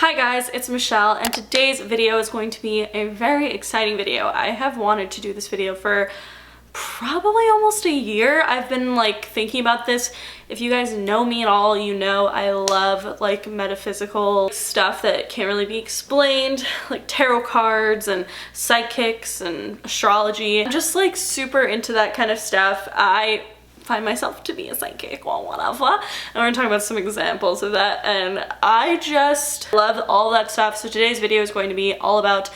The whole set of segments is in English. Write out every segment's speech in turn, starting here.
Hi guys, it's Michelle, and today's video is going to be a very exciting video. I have wanted to do this video for probably almost a year. I've been thinking about this. If you guys know me at all, you know I love metaphysical stuff that can't really be explained, like tarot cards and psychics and astrology. I'm just super into that kind of stuff. I find myself to be a psychic, well, whatever, and we're gonna talk about some examples of that, and I just love all that stuff. So today's video is going to be all about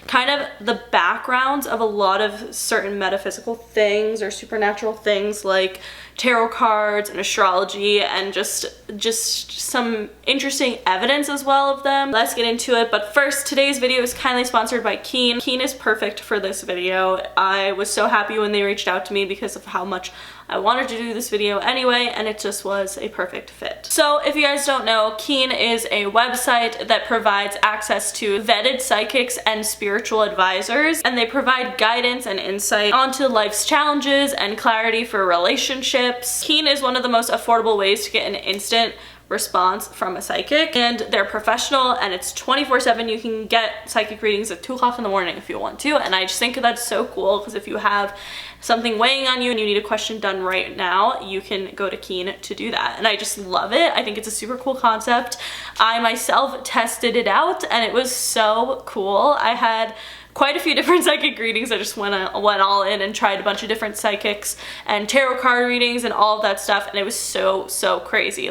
kind of the backgrounds of a lot of certain metaphysical things or supernatural things like tarot cards and astrology, and just some interesting evidence as well of them. Let's get into it. But first, today's video is kindly sponsored by Keen. Keen is perfect for this video. I was so happy when they reached out to me because of how much I wanted to do this video anyway, and it just was a perfect fit. So if you guys don't know, Keen is a website that provides access to vetted psychics and spiritual advisors, and they provide guidance and insight onto life's challenges and clarity for relationships. Keen is one of the most affordable ways to get an instant response from a psychic, and they're professional, and it's 24/7. You can get psychic readings at 2 o'clock in the morning if you want to, and I just think that's so cool because if you have something weighing on you and you need a question done right now, you can go to Keen to do that, and I just love it. I think it's a super cool concept. I myself tested it out and it was so cool. I had quite a few different psychic readings. I just went all in and tried a bunch of different psychics and tarot card readings and all of that stuff, and it was so crazy.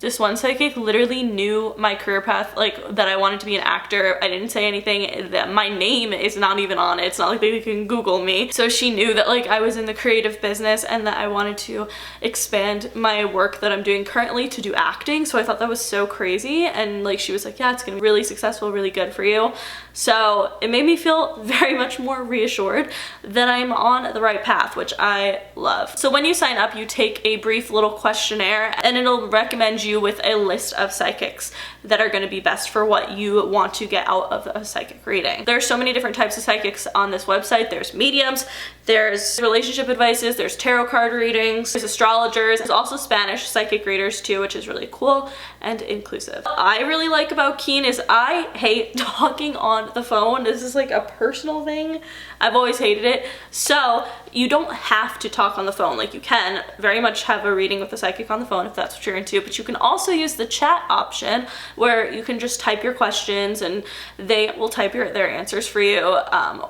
This one psychic literally knew my career path, that I wanted to be an actor. I didn't say anything, that my name is not even on it. It's not like they can Google me. So she knew that I was in the creative business and that I wanted to expand my work that I'm doing currently to do acting. So I thought that was so crazy, and she was like, yeah, it's gonna be really successful, really good for you. So it made me feel very much more reassured that I'm on the right path, which I love. So when you sign up, you take a brief little questionnaire, and it'll recommend you with a list of psychics that are going to be best for what you want to get out of a psychic reading. There's so many different types of psychics on this website. There's mediums, there's relationship advices, there's tarot card readings, there's astrologers, there's also Spanish psychic readers too, which is really cool and inclusive. What I really like about Keen is I hate talking on the phone. This is a personal thing. I've always hated it. So you don't have to talk on the phone. You can very much have a reading with a psychic on the phone if that's what you're into, but you can also use the chat option where you can just type your questions and they will type their answers for you,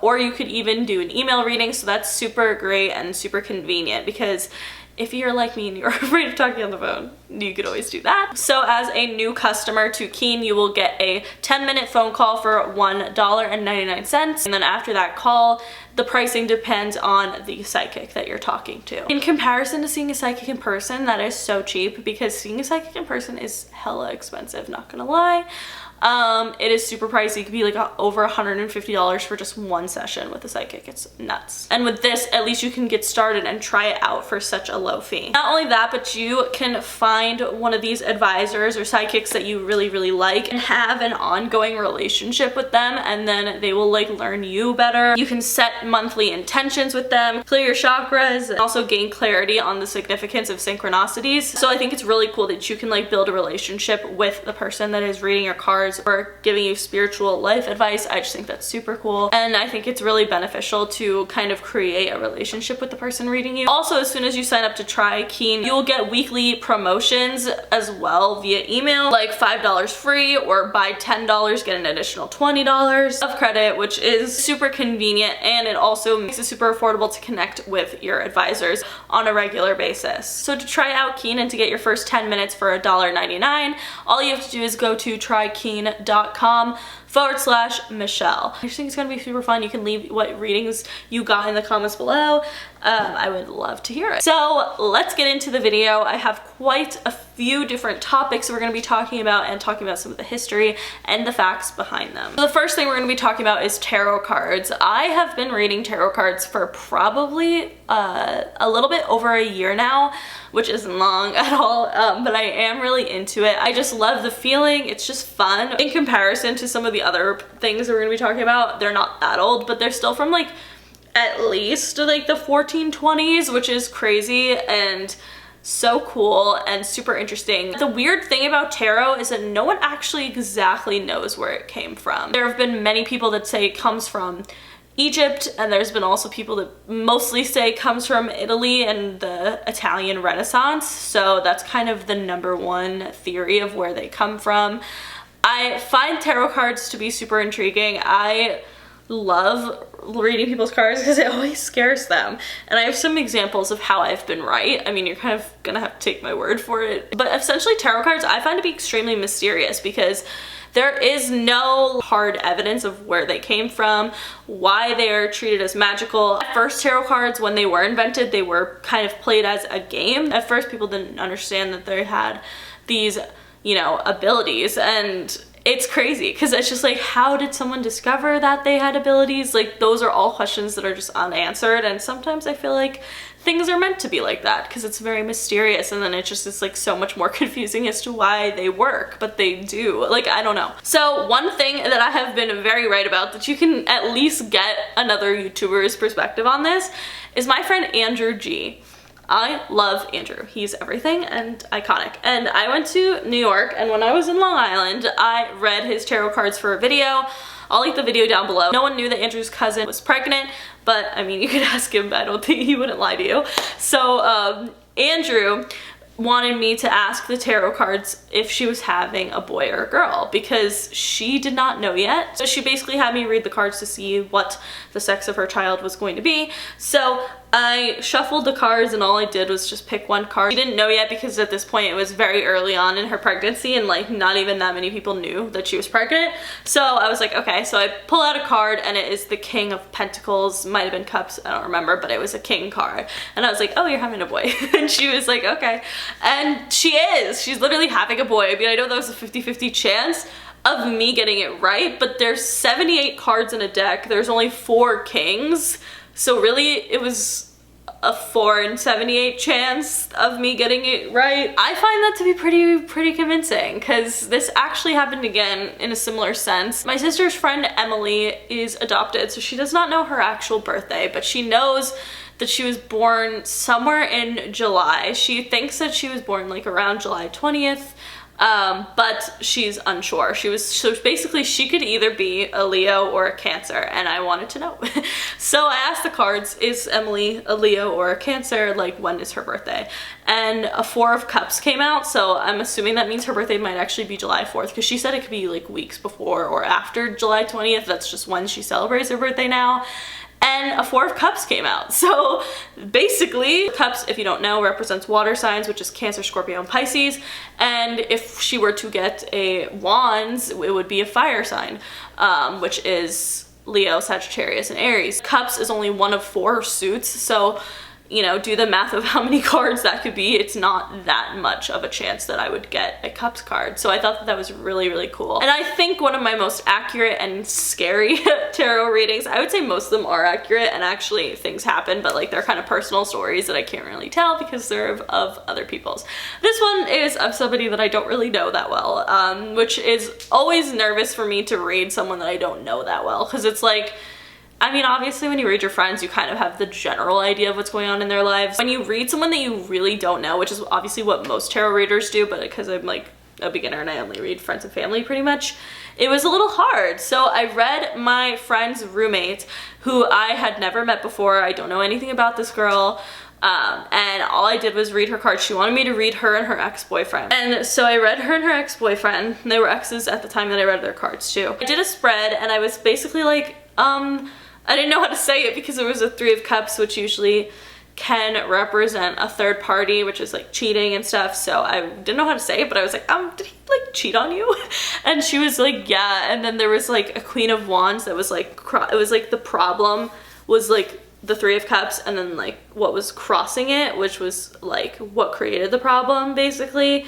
or you could even do an email reading. So that's super great and super convenient, because if you're like me and you're afraid of talking on the phone, you could always do that. So as a new customer to Keen, you will get a 10-minute phone call for $1.99. And then after that call, the pricing depends on the psychic that you're talking to. In comparison to seeing a psychic in person, that is so cheap, because seeing a psychic in person is hella expensive, not gonna lie. It is super pricey. It could be over $150 for just one session with a psychic. It's nuts. And with this, at least you can get started and try it out for such a low fee. Not only that, but you can find one of these advisors or psychics that you really like and have an ongoing relationship with them, and then they will learn you better. You can set monthly intentions with them, clear your chakras, and also gain clarity on the significance of synchronicities. So I think it's really cool that you can build a relationship with the person that is reading your cards or giving you spiritual life advice. I just think that's super cool, and I think it's really beneficial to kind of create a relationship with the person reading you. Also, as soon as you sign up to try Keen, you will get weekly promotions as well via email, like $5 free, or buy $10 get an additional $20 of credit, which is super convenient, and it also makes it super affordable to connect with your advisors on a regular basis. So to try out Keen and to get your first 10 minutes for $1.99, all you have to do is go to trykeen.com/Michelle. I just think it's gonna be super fun. You can leave what readings you got in the comments below. I would love to hear it. So let's get into the video. I have quite a few different topics we're going to be talking about, and talking about some of the history and the facts behind them. So the first thing we're going to be talking about is tarot cards. I have been reading tarot cards for probably a little bit over a year now, which isn't long at all, but I am really into it. I just love the feeling. It's just fun. In comparison to some of the other things that we're going to be talking about, they're not that old, but they're still from at least the 1420s, which is crazy, and so cool and super interesting. The weird thing about tarot is that no one actually exactly knows where it came from. There have been many people that say it comes from Egypt, and there's been also people that mostly say it comes from Italy and the Italian Renaissance, so that's kind of the #1 theory of where they come from. I find tarot cards to be super intriguing. I love reading people's cards because it always scares them, and I have some examples of how I've been right. I mean, you're kind of gonna have to take my word for it, but essentially tarot cards I find to be extremely mysterious because there is no hard evidence of where they came from, why they are treated as magical. At first, tarot cards, when they were invented, they were kind of played as a game. At first, people didn't understand that they had these, you know, abilities, and it's crazy because it's just like, how did someone discover that they had abilities? Like, those are all questions that are just unanswered, and sometimes I feel like things are meant to be like that because it's very mysterious, and then it just is like so much more confusing as to why they work, but they do. Like, I don't know. So one thing that I have been very right about, that you can at least get another YouTuber's perspective on this, is my friend Andrew G. I love Andrew. He's everything and iconic. And I went to New York, and when I was in Long Island, I read his tarot cards for a video. I'll link the video down below. No one knew that Andrew's cousin was pregnant, but I mean, you could ask him. I don't think he wouldn't lie to you. So Andrew wanted me to ask the tarot cards if she was having a boy or a girl because she did not know yet. So she basically had me read the cards to see what the sex of her child was going to be. So I shuffled the cards, and all I did was just pick one card. She didn't know yet because at this point it was very early on in her pregnancy, and like not even that many people knew that she was pregnant. So I was like, okay, so I pull out a card, and it is the King of Pentacles. Might have been Cups, I don't remember, but it was a King card. And I was like, oh, you're having a boy. And she was like, okay. And she is. She's literally having a boy. I mean, I know that was a 50-50 chance of me getting it right, but there's 78 cards in a deck. There's only 4 kings. So really, it was a 4 in 78 chance of me getting it right. I find that to be pretty convincing because this actually happened again in a similar sense. My sister's friend Emily is adopted, so she does not know her actual birthday, but she knows that she was born somewhere in July. She thinks that she was born like around July 20th. But she's unsure. So basically she could either be a Leo or a Cancer, and I wanted to know. So I asked the cards, is Emily a Leo or a Cancer? Like, when is her birthday? And a 4 of Cups came out, so I'm assuming that means her birthday might actually be July 4th, because she said it could be like weeks before or after July 20th. That's just when she celebrates her birthday now. And a 4 of Cups came out. So basically, Cups, if you don't know, represents water signs, which is Cancer, Scorpio, and Pisces. And if she were to get a Wands, it would be a fire sign, which is Leo, Sagittarius, and Aries. Cups is only one of 4 suits, so you know, do the math of how many cards that could be. It's not that much of a chance that I would get a Cups card. So I thought that that was really cool. And I think one of my most accurate and scary tarot readings, I would say most of them are accurate and actually things happen, but like they're kind of personal stories that I can't really tell because they're of other people's. This one is of somebody that I don't really know that well, which is always nervous for me to read someone that I don't know that well, because it's like, I mean, obviously when you read your friends, you kind of have the general idea of what's going on in their lives. When you read someone that you really don't know, which is obviously what most tarot readers do, but because I'm like a beginner and I only read friends and family pretty much, it was a little hard. So I read my friend's roommate, who I had never met before. I don't know anything about this girl. And all I did was read her cards. She wanted me to read her and her ex-boyfriend. And so I read her and her ex-boyfriend. They were exes at the time that I read their cards too. I did a spread and I was basically like, I didn't know how to say it because it was a 3 of Cups, which usually can represent a third party, which is like cheating and stuff. So I didn't know how to say it, but I was like, did he like cheat on you? And she was like, yeah. And then there was like a Queen of Wands that was like, it was like the problem was like the 3 of Cups, and then like what was crossing it, which was like what created the problem basically,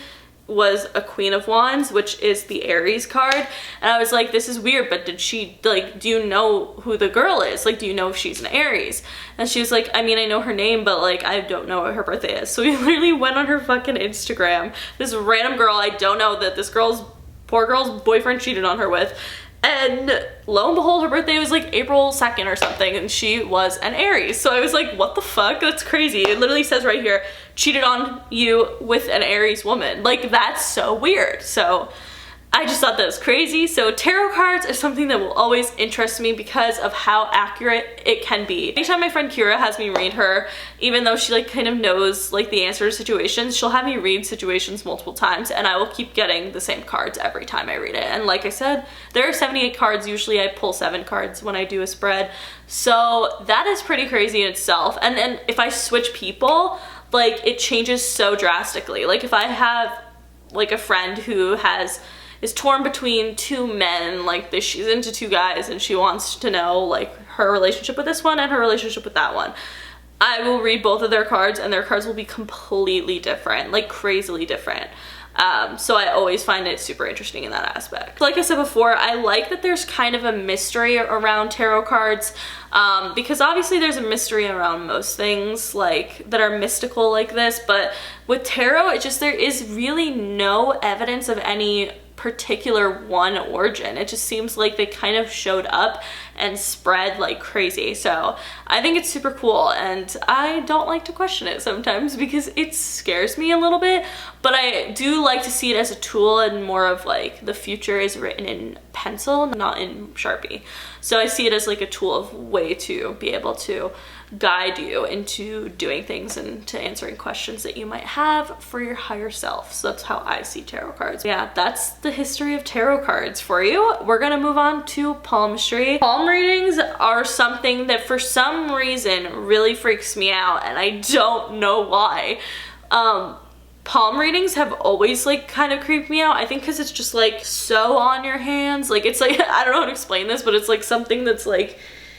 was a Queen of Wands, which is the Aries card. And I was like, this is weird, but did she, like, do you know who the girl is? Like, do you know if she's an Aries? And she was like, I mean, I know her name, but like, I don't know what her birthday is. So we literally went on her fucking Instagram, this random girl I don't know that this poor girl's boyfriend cheated on her with. And lo and behold, her birthday was like April 2nd or something, and she was an Aries. So I was like, what the fuck? That's crazy. It literally says right here, cheated on you with an Aries woman. Like, that's so weird. So I just thought that was crazy. So tarot cards are something that will always interest me because of how accurate it can be. Anytime my friend Kira has me read her, even though she like kind of knows like the answer to situations, she'll have me read situations multiple times, and I will keep getting the same cards every time I read it. And like I said, there are 78 cards. Usually I pull 7 cards when I do a spread. So that is pretty crazy in itself. And then if I switch people, like it changes so drastically. Like if I have like a friend who is torn between 2 men, like she's into 2 guys and she wants to know like her relationship with this one and her relationship with that one, I will read both of their cards and their cards will be completely different, like crazily different. So I always find it super interesting in that aspect. Like I said before, I like that there's kind of a mystery around tarot cards, because obviously there's a mystery around most things like that are mystical like this, but with tarot, there is really no evidence of any particular one origin. It just seems like they kind of showed up and spread like crazy. So I think it's super cool, and I don't like to question it sometimes because it scares me a little bit, but I do like to see it as a tool and more of like the future is written in pencil, not in Sharpie. So I see it as like a tool of way to be able to guide you into doing things and to answering questions that you might have for your higher self. So that's how I see tarot cards. Yeah, that's the history of tarot cards for you. We're gonna move on to palmistry. Palm readings are something that for some reason really freaks me out, and I don't know why. Palm readings have always like kind of creeped me out. I think because it's just like so on your hands. Like it's like, I don't know how to explain this, but it's like something that's like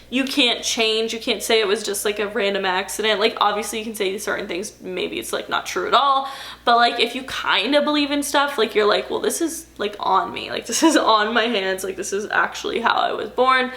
you can't change. You can't say it was just like a random accident. Like obviously you can say certain things, maybe it's like not true at all, but like if you kind of believe in stuff, like you're like, well, this is like on me, like this is on my hands, like this is actually how I was born.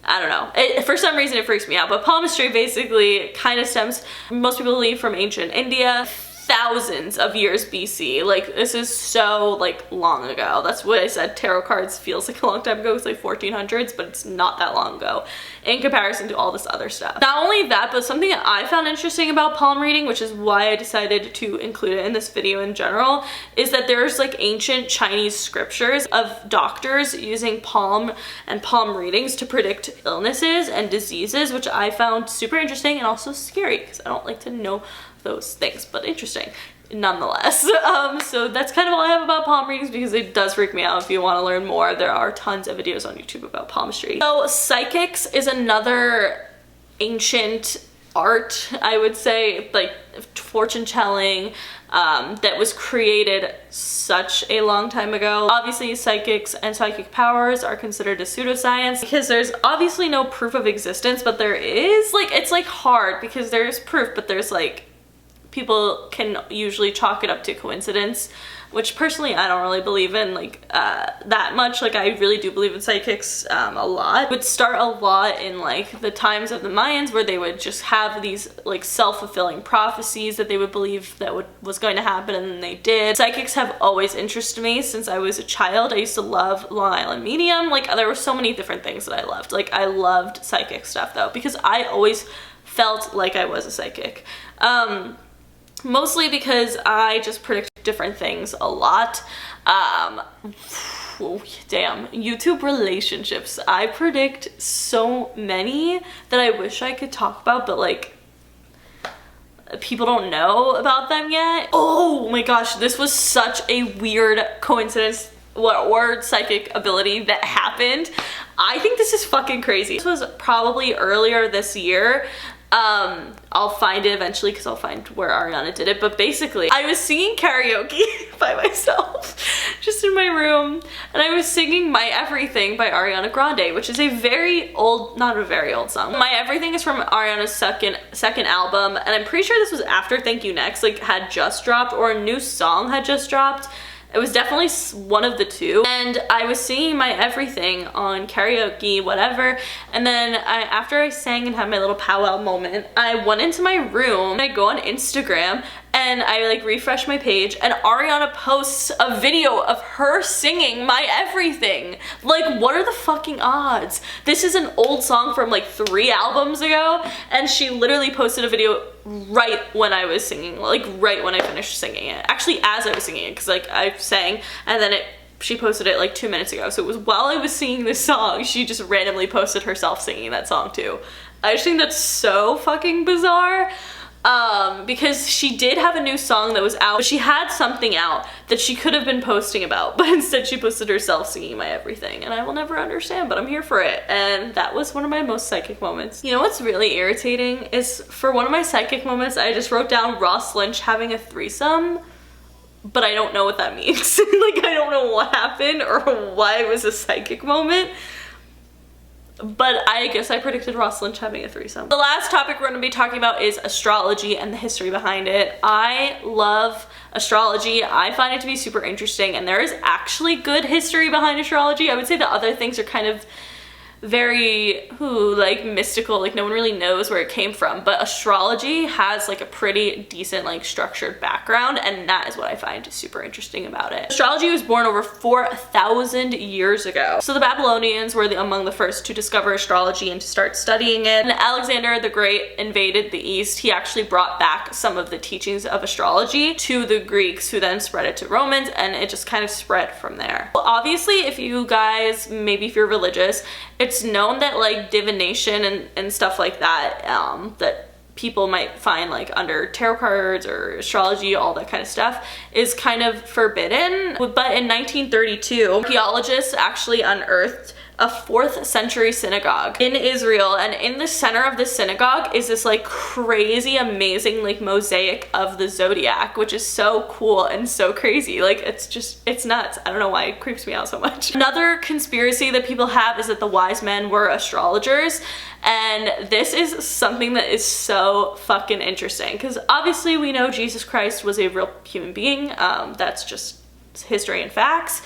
I don't know. For some reason it freaks me out, but palmistry basically kind of stems, most people believe, from ancient India, thousands of years BC. Like this is so like long ago. That's what I said. Tarot cards feels like a long time ago. It's like 1400s, but it's not that long ago in comparison to all this other stuff. Not only that, but something that I found interesting about palm reading, which is why I decided to include it in this video in general, is that there's like ancient Chinese scriptures of doctors using palm and palm readings to predict illnesses and diseases, which I found super interesting and also scary because I don't like to know those things, but interesting nonetheless. So that's kind of all I have about palm readings because it does freak me out. If you want to learn more, there are tons of videos on YouTube about palmistry. So psychics is another ancient art, I would say, like fortune telling, that was created such a long time ago. Obviously psychics and psychic powers are considered a pseudoscience because there's obviously no proof of existence, but there is like, it's like hard because there's proof, but there's like, people can usually chalk it up to coincidence, which personally I don't really believe in like that much. Like I really do believe in psychics a lot. It would start a lot in like the times of the Mayans, where they would just have these like self-fulfilling prophecies that they would believe that was going to happen, and then they did. Psychics have always interested me since I was a child. I used to love Long Island Medium. Like there were so many different things that I loved. Like I loved psychic stuff though because I always felt like I was a psychic. Mostly because I just predict different things a lot. Oh, damn, YouTube relationships. I predict so many that I wish I could talk about, but like people don't know about them yet. Oh my gosh, this was such a weird coincidence or psychic ability that happened. I think this is fucking crazy. This was probably earlier this year. I'll find it eventually because I'll find where Ariana did it, but basically I was singing karaoke by myself just in my room, and I was singing My Everything by Ariana Grande, which is a very old, not a very old song. My Everything is from Ariana's second album, and I'm pretty sure this was after Thank You Next like had just dropped, or a new song had just dropped. It was definitely one of the two, and I was singing My Everything on karaoke, whatever, and then after I sang and had my little powwow moment, I went into my room, and I go on Instagram, and and I like refresh my page, and Ariana posts a video of her singing My Everything. Like, what are the fucking odds? This is an old song from like 3 albums ago, and she literally posted a video right when I was singing, like right when I finished singing it. Actually, as I was singing it, because like I sang, and then she posted it like 2 minutes ago. So it was while I was singing this song, she just randomly posted herself singing that song too. I just think that's so fucking bizarre. Because she did have a new song that was out, but she had something out that she could have been posting about, but instead she posted herself singing My Everything, and I will never understand, but I'm here for it. And that was one of my most psychic moments. You know what's really irritating is, for one of my psychic moments, I just wrote down Ross Lynch having a threesome, but I don't know what that means. Like, I don't know what happened or why it was a psychic moment. But I guess I predicted Ross Lynch having a threesome. The last topic we're going to be talking about is astrology and the history behind it. I love astrology. I find it to be super interesting, and there is actually good history behind astrology. I would say the other things are kind of very like mystical, like no one really knows where it came from, but astrology has like a pretty decent like structured background, and that is what I find super interesting about it. Astrology was born over 4,000 years ago. So the Babylonians were among the first to discover astrology and to start studying it. And Alexander the Great invaded the East. He actually brought back some of the teachings of astrology to the Greeks, who then spread it to Romans, and it just kind of spread from there. Well, obviously, if you guys, maybe if you're religious, it's known that like divination and stuff like that, that people might find like under tarot cards or astrology, all that kind of stuff, is kind of forbidden. But in 1932, archaeologists actually unearthed a 4th century synagogue in Israel, and in the center of the synagogue is this like crazy amazing like mosaic of the zodiac, which is so cool and so crazy. Like, it's nuts. I don't know why it creeps me out so much. Another conspiracy that people have is that the wise men were astrologers, and this is something that is so fucking interesting, because obviously we know Jesus Christ was a real human being. That's just history and facts,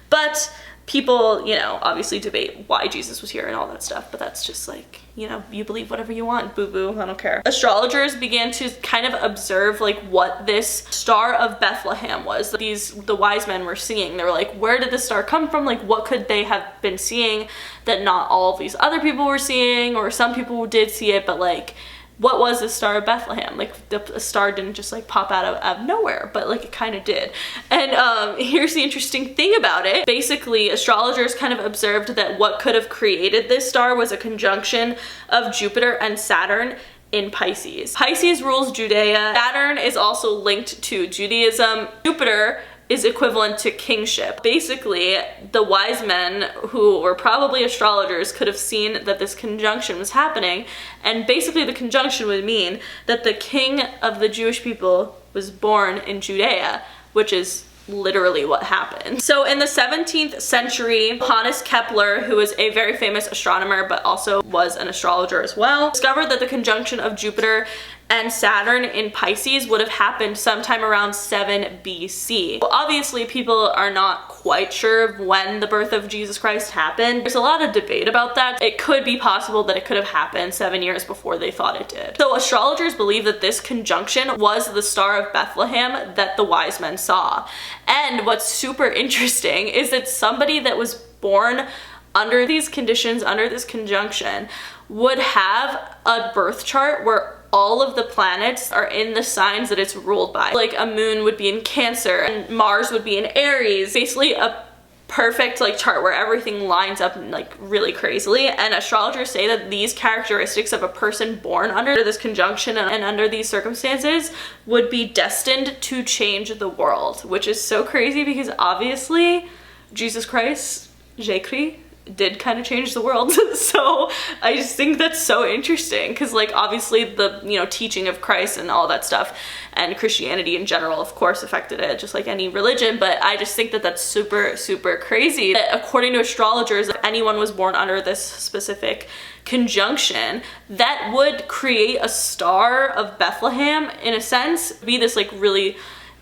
but people, you know, obviously debate why Jesus was here and all that stuff, but that's just like, you know, you believe whatever you want, boo-boo, I don't care. Astrologers began to kind of observe like what this Star of Bethlehem was. The wise men were seeing. They were like, where did this star come from? Like, what could they have been seeing that not all of these other people were seeing, or some people did see it, but like, what was the Star of Bethlehem? Like, the star didn't just like pop out of nowhere, but like it kind of did. And here's the interesting thing about it. Basically, astrologers kind of observed that what could have created this star was a conjunction of Jupiter and Saturn in Pisces. Pisces rules Judea. Saturn is also linked to Judaism. Jupiter is equivalent to kingship. Basically, the wise men, who were probably astrologers, could have seen that this conjunction was happening, and basically the conjunction would mean that the king of the Jewish people was born in Judea, which is literally what happened. So in the 17th century, Johannes Kepler, who was a very famous astronomer but also was an astrologer as well, discovered that the conjunction of Jupiter and Saturn in Pisces would have happened sometime around 7 BC. Well, obviously people are not quite sure of when the birth of Jesus Christ happened. There's a lot of debate about that. It could be possible that it could have happened 7 years before they thought it did. So astrologers believe that this conjunction was the Star of Bethlehem that the wise men saw. And what's super interesting is that somebody that was born under these conditions, under this conjunction, would have a birth chart where all of the planets are in the signs that it's ruled by. Like, a moon would be in Cancer and Mars would be in Aries. Basically a perfect like chart where everything lines up like really crazily. And astrologers say that these characteristics of a person born under this conjunction and under these circumstances would be destined to change the world, which is so crazy because obviously Jesus Christ, Jésus, did kind of change the world. So I just think that's so interesting, because like obviously the, you know, teaching of Christ and all that stuff and Christianity in general of course affected it just like any religion, but I just think that that's super crazy that according to astrologers, if anyone was born under this specific conjunction, that would create a Star of Bethlehem in a sense, be this like really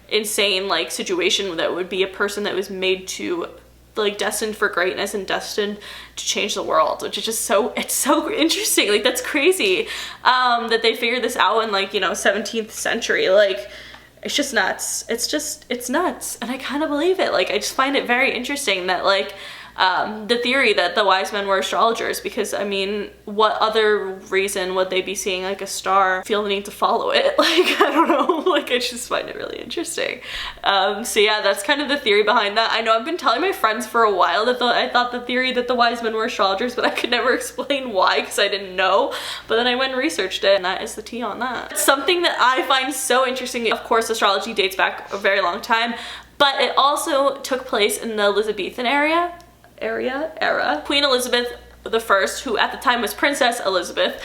insane like situation that would be a person that was made to like destined for greatness and destined to change the world, which is just so, it's so interesting. Like, that's crazy that they figured this out in like, you know, 17th century. Like, It's just nuts. It's nuts. And I kind of believe it. Like, I just find it very interesting that, like, the theory that the wise men were astrologers, because I mean, what other reason would they be seeing like a star, feel the need to follow it? Like, I don't know, like I just find it really interesting. So yeah, that's kind of the theory behind that. I know I've been telling my friends for a while that I thought the theory that the wise men were astrologers, but I could never explain why because I didn't know. But then I went and researched it, and that is the tea on that. It's something that I find so interesting. Of course, astrology dates back a very long time, but it also took place in the Elizabethan era. Queen Elizabeth I, who at the time was Princess Elizabeth,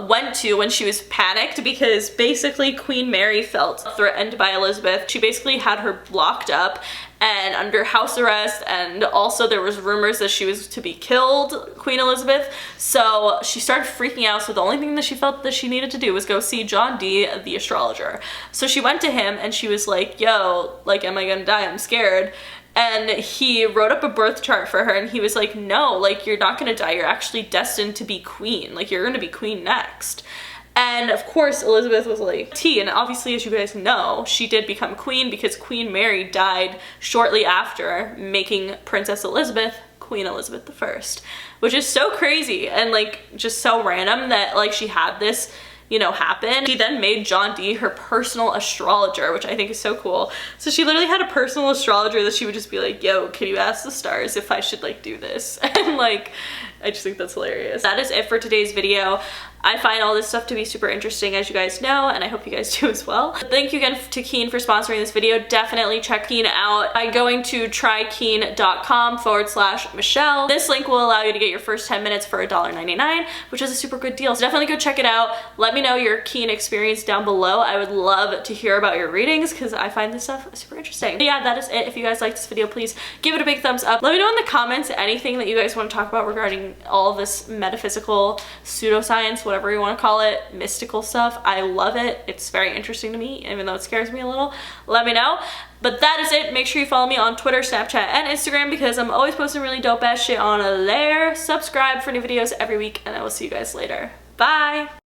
went to when she was panicked because basically Queen Mary felt threatened by Elizabeth. She basically had her locked up and under house arrest, and also there was rumors that she was to be killed, Queen Elizabeth. So she started freaking out, so the only thing that she felt that she needed to do was go see John Dee, the astrologer. So she went to him and she was like, yo, like, am I gonna die? I'm scared. And he wrote up a birth chart for her, and he was like, no, like, you're not gonna die, you're actually destined to be queen, like, you're gonna be queen next. And of course Elizabeth was like, T, and obviously, as you guys know, she did become queen because Queen Mary died shortly after, making Princess Elizabeth Queen Elizabeth I, which is so crazy and like just so random that like she had this, you know, happen. She then made John Dee her personal astrologer, which I think is so cool. So she literally had a personal astrologer that she would just be like, yo, can you ask the stars if I should like do this? And like, I just think that's hilarious. That is it for today's video. I find all this stuff to be super interesting, as you guys know, and I hope you guys do as well. Thank you again to Keen for sponsoring this video. Definitely check Keen out by going to trykeen.com/Michelle. This link will allow you to get your first 10 minutes for $1.99, which is a super good deal. So definitely go check it out. Let me know your Keen experience down below. I would love to hear about your readings because I find this stuff super interesting. But yeah, that is it. If you guys liked this video, please give it a big thumbs up. Let me know in the comments anything that you guys want to talk about regarding all of this metaphysical, pseudoscience, whatever you want to call it, mystical stuff. I love it. It's very interesting to me, even though it scares me a little. Let me know. But that is it. Make sure you follow me on Twitter, Snapchat, and Instagram because I'm always posting really dope ass shit on there. Subscribe for new videos every week, and I will see you guys later. Bye!